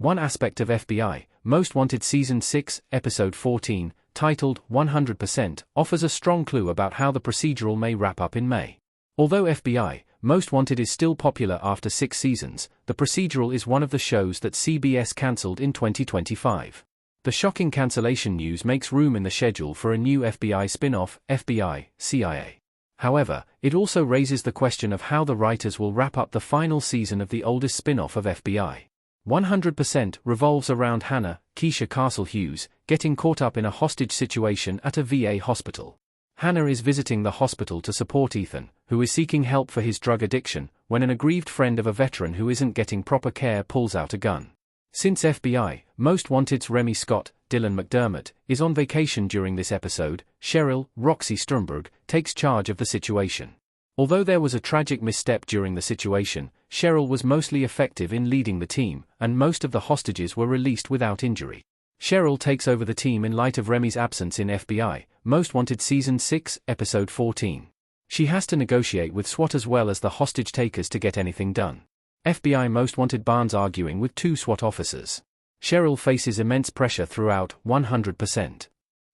One aspect of FBI, Most Wanted Season 6, Episode 14, titled 100%, offers a strong clue about how the procedural may wrap up in May. Although FBI, Most Wanted is still popular after 6 seasons, the procedural is one of the shows that CBS cancelled in 2025. The shocking cancellation news makes room in the schedule for a new FBI spin-off, FBI, CIA. However, it also raises the question of how the writers will wrap up the final season of the oldest spin-off of FBI. 100% revolves around Hannah, Keisha Castle Hughes, getting caught up in a hostage situation at a VA hospital. Hannah is visiting the hospital to support Ethan, who is seeking help for his drug addiction, when an aggrieved friend of a veteran who isn't getting proper care pulls out a gun. Since FBI, Most Wanted's Remy Scott, Dylan McDermott, is on vacation during this episode, Cheryl, Roxy Stromberg, takes charge of the situation. Although there was a tragic misstep during the situation, Cheryl was mostly effective in leading the team, and most of the hostages were released without injury. Cheryl takes over the team in light of Remy's absence in FBI, Most Wanted Season 6, Episode 14. She has to negotiate with SWAT as well as the hostage takers to get anything done. FBI Most Wanted Barnes arguing with 2 SWAT officers. Cheryl faces immense pressure throughout, 100%.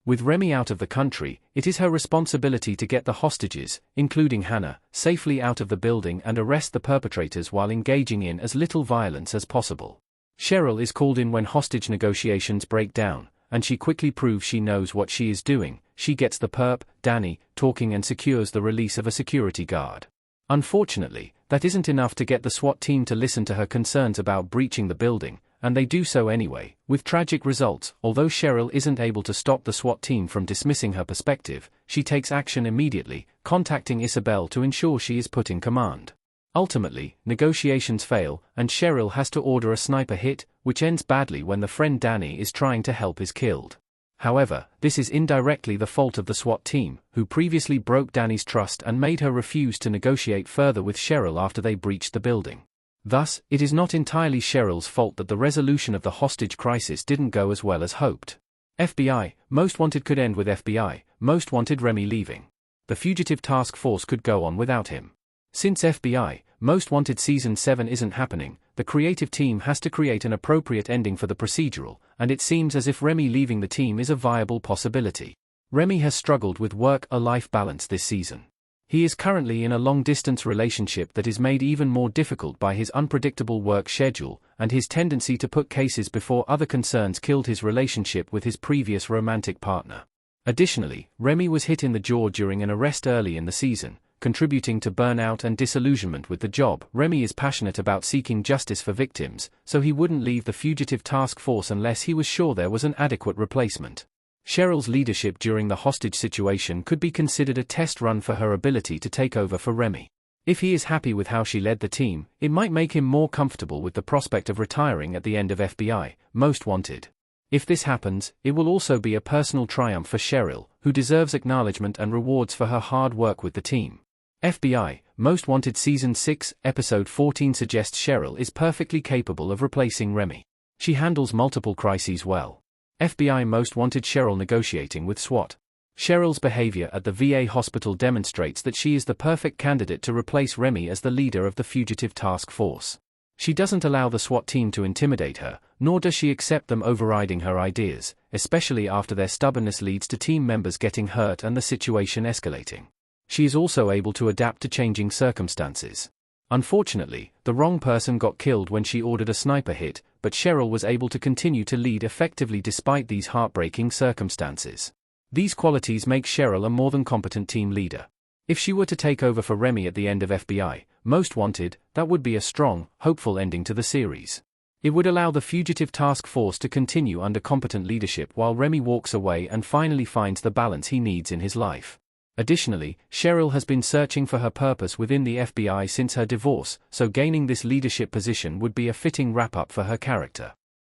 With Remy out of the country, it is her responsibility to get the hostages, including Hannah, safely out of the building and arrest the perpetrators while engaging in as little violence as possible. Cheryl is called in when hostage negotiations break down, and she quickly proves she knows what she is doing. She gets the perp, Danny, talking and secures the release of a security guard. Unfortunately, that isn't enough to get the SWAT team to listen to her concerns about breaching the building, and they do so anyway, with tragic results. Although Cheryl isn't able to stop the SWAT team from dismissing her perspective, she takes action immediately, contacting Isabel to ensure she is put in command. Ultimately, negotiations fail, and Cheryl has to order a sniper hit, which ends badly when the friend Danny is trying to help is killed. However, this is indirectly the fault of the SWAT team, who previously broke Danny's trust and made her refuse to negotiate further with Cheryl after they breached the building. Thus, it is not entirely Cheryl's fault that the resolution of the hostage crisis didn't go as well as hoped. FBI, Most Wanted could end with FBI, Most Wanted Remy leaving. The Fugitive Task Force could go on without him. Since FBI, Most Wanted Season 7 isn't happening, the creative team has to create an appropriate ending for the procedural, and it seems as if Remy leaving the team is a viable possibility. Remy has struggled with work-life balance this season. He is currently in a long-distance relationship that is made even more difficult by his unpredictable work schedule, and his tendency to put cases before other concerns killed his relationship with his previous romantic partner. Additionally, Remy was hit in the jaw during an arrest early in the season, contributing to burnout and disillusionment with the job. Remy is passionate about seeking justice for victims, so he wouldn't leave the Fugitive Task Force unless he was sure there was an adequate replacement. Cheryl's leadership during the hostage situation could be considered a test run for her ability to take over for Remy. If he is happy with how she led the team, it might make him more comfortable with the prospect of retiring at the end of FBI, Most Wanted. If this happens, it will also be a personal triumph for Cheryl, who deserves acknowledgement and rewards for her hard work with the team. FBI, Most Wanted Season 6, Episode 14 suggests Cheryl is perfectly capable of replacing Remy. She handles multiple crises well. FBI Most Wanted Cheryl negotiating with SWAT. Cheryl's behavior at the VA hospital demonstrates that she is the perfect candidate to replace Remy as the leader of the Fugitive Task Force. She doesn't allow the SWAT team to intimidate her, nor does she accept them overriding her ideas, especially after their stubbornness leads to team members getting hurt and the situation escalating. She is also able to adapt to changing circumstances. Unfortunately, the wrong person got killed when she ordered a sniper hit, but Cheryl was able to continue to lead effectively despite these heartbreaking circumstances. These qualities make Cheryl a more than competent team leader. If she were to take over for Remy at the end of FBI, Most Wanted, that would be a strong, hopeful ending to the series. It would allow the Fugitive Task Force to continue under competent leadership while Remy walks away and finally finds the balance he needs in his life. Additionally, Cheryl has been searching for her purpose within the FBI since her divorce, so gaining this leadership position would be a fitting wrap-up for her character.